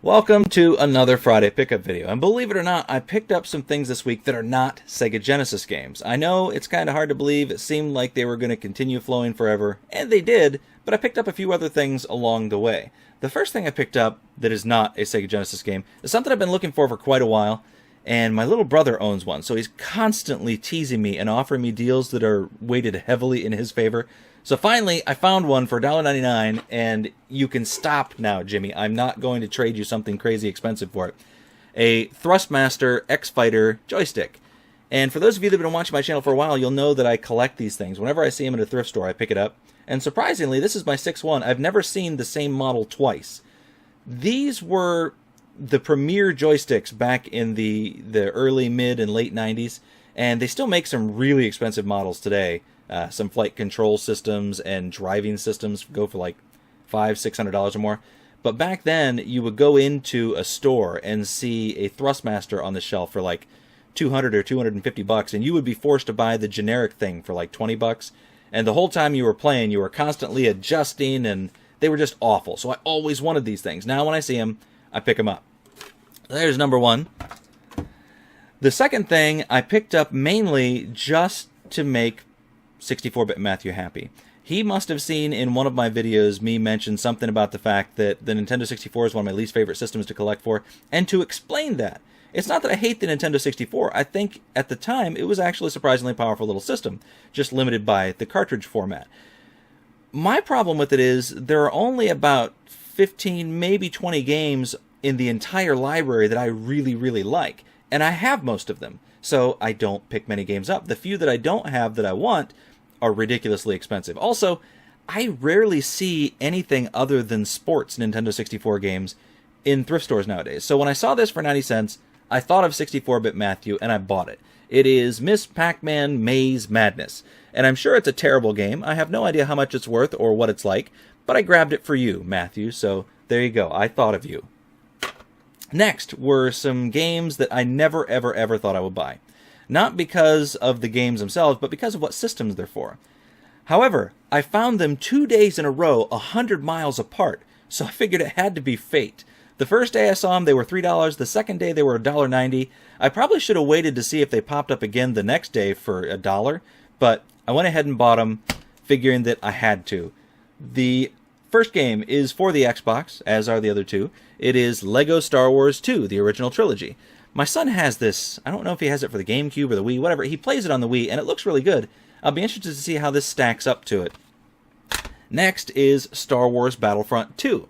Welcome to another Friday pickup video, and believe it or not, I picked up some things this week that are not Sega Genesis games. I know it's kind of hard to believe. It seemed like they were going to continue flowing forever, and they did, but I picked up a few other things along the way. The first thing I picked up that is not a Sega Genesis game is something I've been looking for quite a while, and my little brother owns one, so he's constantly teasing me and offering me deals that are weighted heavily in his favor. So finally, I found one for $1.99, and you can stop now, Jimmy. I'm not going to trade you something crazy expensive for it. A Thrustmaster X-Fighter joystick. And for those of you that have been watching my channel for a while, you'll know that I collect these things. Whenever I see them at a thrift store, I pick it up. And surprisingly, this is my 6th one. I've never seen the same model twice. These were the premier joysticks back in the early, mid, and late 90s. And they still make some really expensive models today. Some flight control systems and driving systems go for like $500–600 or more. But back then, you would go into a store and see a Thrustmaster on the shelf for like $200 or $250, and you would be forced to buy the generic thing for like $20. And the whole time you were playing, you were constantly adjusting, and they were just awful. So I always wanted these things. Now when I see them, I pick them up. There's number one. The second thing I picked up mainly just to make 64-bit Matthew happy. He must have seen in one of my videos me mention something about the fact that the Nintendo 64 is one of my least favorite systems to collect for, and to explain that. It's not that I hate the Nintendo 64. I think at the time it was actually a surprisingly powerful little system, just limited by the cartridge format. My problem with it is there are only about 15, maybe 20 games in the entire library that I really, really like, and I have most of them, so I don't pick many games up. The few that I don't have that I want are ridiculously expensive. Also, I rarely see anything other than sports Nintendo 64 games in thrift stores nowadays. So when I saw this for 90 cents, I thought of 64-bit Matthew, and I bought it. It is Miss Pac-Man Maze Madness, and I'm sure it's a terrible game. I have no idea how much it's worth or what it's like, but I grabbed it for you, Matthew, so there you go. I thought of you. Next were some games that I never, ever, ever thought I would buy. Not because of the games themselves, but because of what systems they're for. However, I found them 2 days in a row, 100 miles apart, so I figured it had to be fate. The first day I saw them, they were $3. The second day, they were $1.90. I probably should have waited to see if they popped up again the next day for $1, but I went ahead and bought them, figuring that I had to. The first game is for the Xbox, as are the other two. It is Lego Star Wars 2, the original trilogy. My son has this. I don't know if he has it for the GameCube or the Wii, whatever. He plays it on the Wii, and it looks really good. I'll be interested to see how this stacks up to it. Next is Star Wars Battlefront 2.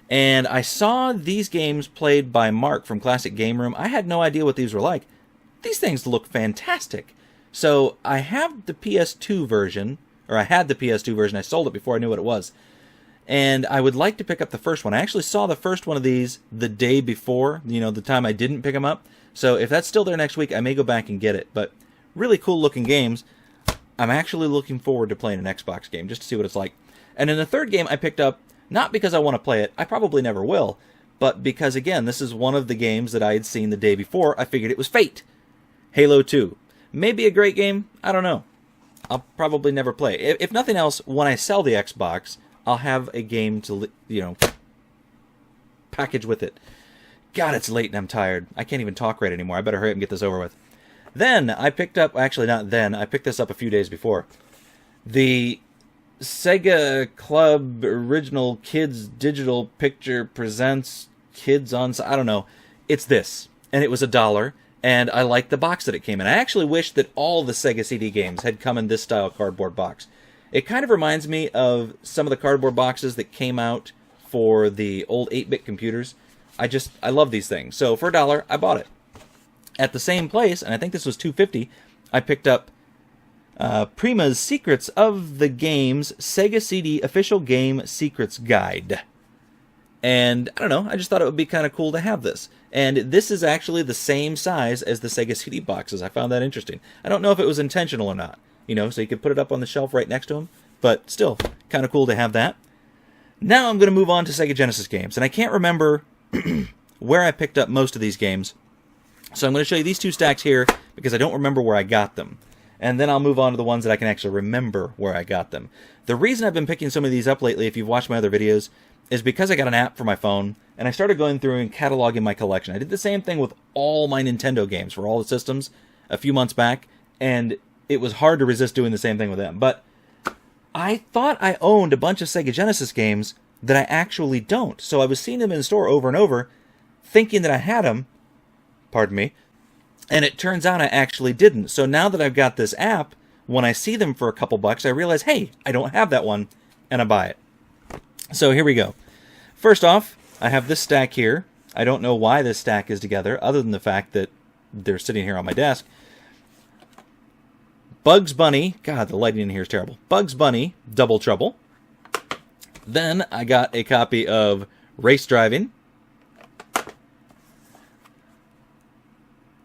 And I saw these games played by Mark from Classic Game Room. I had no idea what these were like. These things look fantastic. So I have the PS2 version, or I had the PS2 version. I sold it before I knew what it was. And I would like to pick up the first one. I actually saw the first one of these the day before, the time I didn't pick them up. So if that's still there next week, I may go back and get it. But really cool looking games. I'm actually looking forward to playing an Xbox game just to see what it's like. And in the third game I picked up, not because I want to play it, I probably never will, but because, again, this is one of the games that I had seen the day before. I figured it was fate. Halo 2. Maybe a great game. I don't know. I'll probably never play. If nothing else, when I sell the Xbox, I'll have a game to, package with it. God, it's late and I'm tired. I can't even talk right anymore. I better hurry up and get this over with. Then I picked up, actually not then, I picked this up a few days before. The Sega Club Original Kids Digital Picture Presents Kids on, I don't know. It's this. And it was $1. And I liked the box that it came in. I actually wish that all the Sega CD games had come in this style cardboard box. It kind of reminds me of some of the cardboard boxes that came out for the old 8-bit computers. I love these things. So for $1, I bought it. At the same place, and I think this was $2.50, I picked up Prima's Secrets of the Games Sega CD Official Game Secrets Guide. And, I don't know, I just thought it would be kind of cool to have this. And this is actually the same size as the Sega CD boxes. I found that interesting. I don't know if it was intentional or not. So you could put it up on the shelf right next to them. But still, kind of cool to have that. Now I'm going to move on to Sega Genesis games. And I can't remember where I picked up most of these games. So I'm going to show you these two stacks here because I don't remember where I got them. And then I'll move on to the ones that I can actually remember where I got them. The reason I've been picking some of these up lately, if you've watched my other videos, is because I got an app for my phone and I started going through and cataloging my collection. I did the same thing with all my Nintendo games for all the systems a few months back, and it was hard to resist doing the same thing with them. But I thought I owned a bunch of Sega Genesis games that I actually don't. So I was seeing them in the store over and over, thinking that I had them, pardon me, and it turns out I actually didn't. So now that I've got this app, when I see them for a couple bucks, I realize, hey, I don't have that one, and I buy it. So here we go. First off, I have this stack here. I don't know why this stack is together, other than the fact that they're sitting here on my desk. Bugs Bunny, God, the lighting in here is terrible. Bugs Bunny, Double Trouble. Then I got a copy of Race Driving.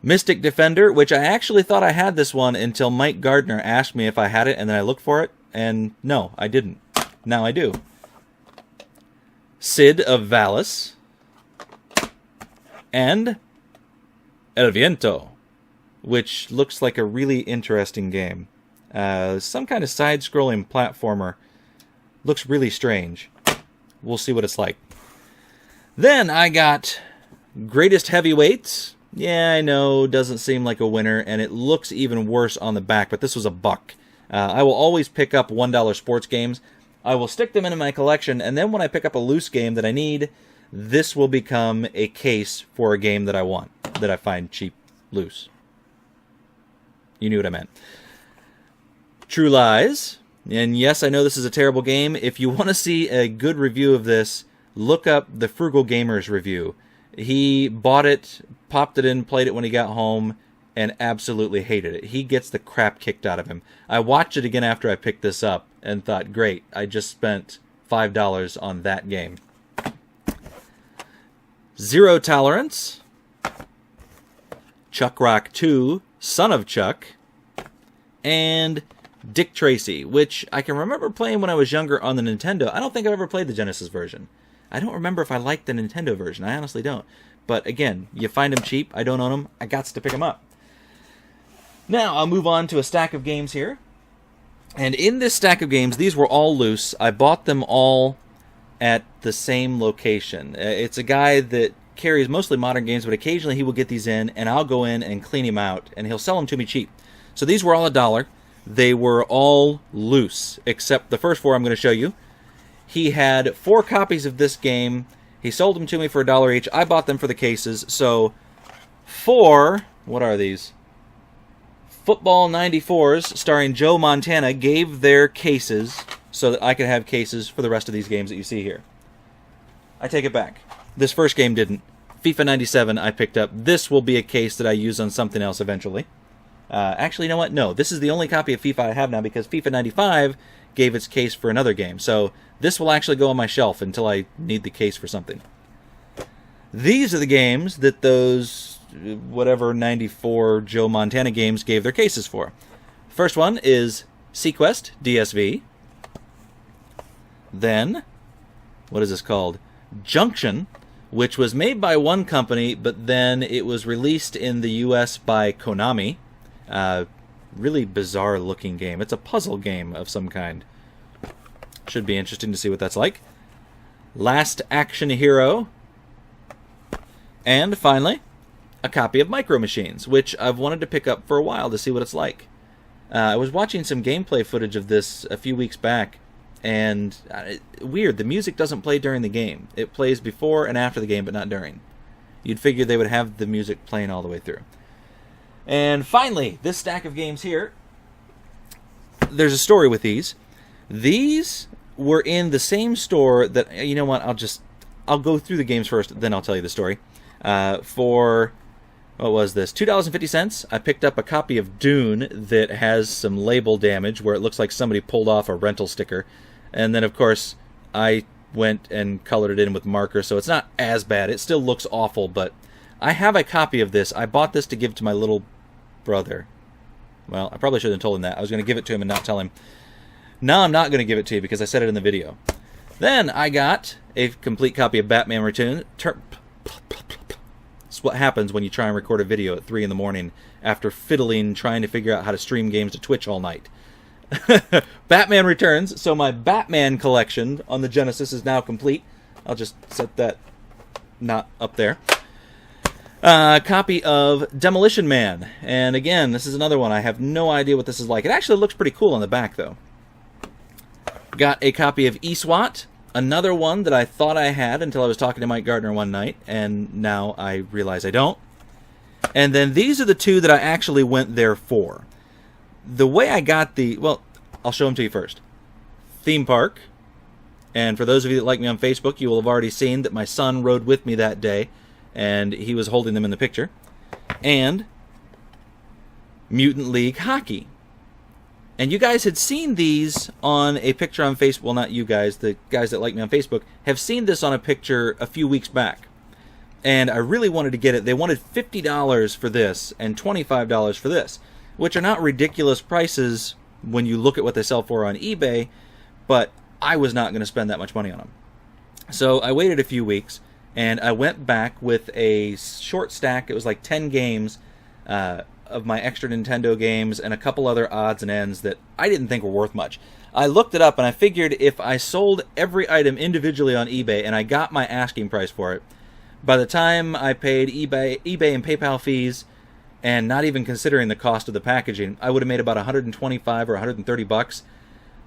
Mystic Defender, which I actually thought I had this one until Mike Gardner asked me if I had it, and then I looked for it, and no, I didn't. Now I do. Cid of Valis. And El Viento, which looks like a really interesting game. Some kind of side-scrolling platformer. Looks really strange. We'll see what it's like. Then I got Greatest Heavyweights. Yeah, I know, doesn't seem like a winner, and it looks even worse on the back, but this was $1. I will always pick up $1 sports games. I will stick them into my collection, and then when I pick up a loose game that I need, this will become a case for a game that I want, that I find cheap, loose. You knew what I meant. True Lies. And yes, I know this is a terrible game. If you want to see a good review of this, look up the Frugal Gamer's review. He bought it, popped it in, played it when he got home, and absolutely hated it. He gets the crap kicked out of him. I watched it again after I picked this up and thought, great, I just spent $5 on that game. Zero Tolerance. Chuck Rock 2, Son of Chuck. And Dick Tracy, which I can remember playing when I was younger on the Nintendo. I don't think I've ever played the Genesis version. I don't remember if I liked the Nintendo version. I honestly don't. But again, you find them cheap. I don't own them. I got to pick them up. Now, I'll move on to a stack of games here. And in this stack of games, these were all loose. I bought them all at the same location. It's a guy that carries mostly modern games, but occasionally he will get these in, and I'll go in and clean him out, and he'll sell them to me cheap. So these were all $1. They were all loose, except the first 4 I'm going to show you. He had 4 copies of this game. He sold them to me for $1 each. I bought them for the cases. So 4, what are these? Football 94s starring Joe Montana gave their cases so that I could have cases for the rest of these games that you see here. I take it back. This first game didn't. FIFA 97 I picked up. This will be a case that I use on something else eventually. Actually, you know what? No, this is the only copy of FIFA I have now because FIFA 95 gave its case for another game. So this will actually go on my shelf until I need the case for something. These are the games that those, whatever, 94 Joe Montana games gave their cases for. First one is Sequest DSV. Then, what is this called? Junction, which was made by one company, but then it was released in the US by Konami. Really bizarre looking game. It's a puzzle game of some kind. Should be interesting to see what that's like. Last Action Hero. And finally, a copy of Micro Machines, which I've wanted to pick up for a while to see what it's like. I was watching some gameplay footage of this a few weeks back, and weird, the music doesn't play during the game. It plays before and after the game, but not during. You'd figure they would have the music playing all the way through. And finally, this stack of games here, there's a story with these. These were in the same store that, you know what, I'll go through the games first, then I'll tell you the story. For, what was this, $2.50, I picked up a copy of Dune that has some label damage where it looks like somebody pulled off a rental sticker. And then, of course, I went and colored it in with marker, so it's not as bad. It still looks awful, but I have a copy of this. I bought this to give to my little brother. Well, I probably shouldn't have told him that. I was going to give it to him and not tell him. Now I'm not going to give it to you because I said it in the video. Then I got a complete copy of Batman Returns. It's what happens when you try and record a video at 3 in the morning after fiddling, trying to figure out how to stream games to Twitch all night. Batman Returns. So my Batman collection on the Genesis is now complete. I'll just set that not up there. Copy of Demolition Man. And again, this is another one. I have no idea what this is like. It actually looks pretty cool on the back, though. Got a copy of eSWAT. Another one that I thought I had until I was talking to Mike Gardner one night, and now I realize I don't. And then these are the two that I actually went there for. The way I got the... Well, I'll show them to you first. Theme Park. And for those of you that like me on Facebook, you will have already seen that my son rode with me that day, and he was holding them in the picture. And Mutant League Hockey. And you guys had seen these on a picture on Facebook. Well, not you guys. The guys that like me on Facebook have seen this on a picture a few weeks back. And I really wanted to get it. They wanted $50 for this and $25 for this, which are not ridiculous prices when you look at what they sell for on eBay, but I was not going to spend that much money on them. So I waited a few weeks, and I went back with a short stack. It was like 10 games of my extra Nintendo games and a couple other odds and ends that I didn't think were worth much. I looked it up, and I figured if I sold every item individually on eBay and I got my asking price for it, by the time I paid eBay and PayPal fees, and not even considering the cost of the packaging, I would have made about $125 or $130.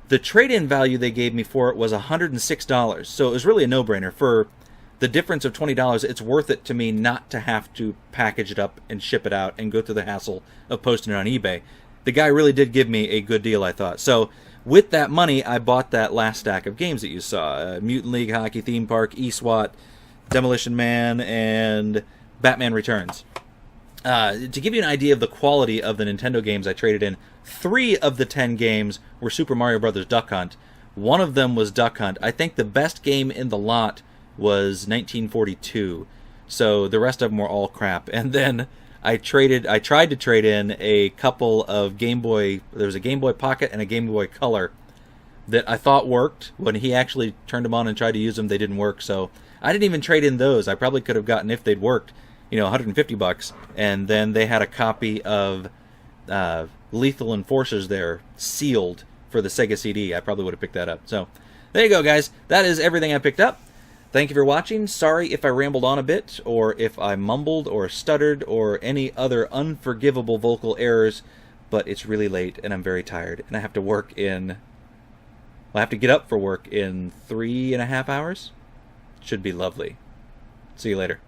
The trade-in value they gave me for it was $106, so it was really a no-brainer. For the difference of $20, it's worth it to me not to have to package it up and ship it out and go through the hassle of posting it on eBay. The guy really did give me a good deal, I thought. So with that money, I bought that last stack of games that you saw. Mutant League Hockey, Theme Park, eSWAT, Demolition Man, and Batman Returns. To give you an idea of the quality of the Nintendo games I traded in, 3 of the 10 games were Super Mario Bros. Duck Hunt. One of them was Duck Hunt. I think the best game in the lot was 1942. So the rest of them were all crap. And then I tried to trade in a couple of Game Boy. There was a Game Boy Pocket and a Game Boy Color that I thought worked. When he actually turned them on and tried to use them, they didn't work. So I didn't even trade in those. I probably could have gotten, if they'd worked, $150. And then they had a copy of Lethal Enforcers there, sealed, for the Sega CD. I probably would have picked that up. So there you go, guys. That is everything I picked up. Thank you for watching. Sorry if I rambled on a bit, or if I mumbled or stuttered, or any other unforgivable vocal errors, but it's really late and I'm very tired, and I have to work in... I have to get up for work in 3.5 hours. Should be lovely. See you later.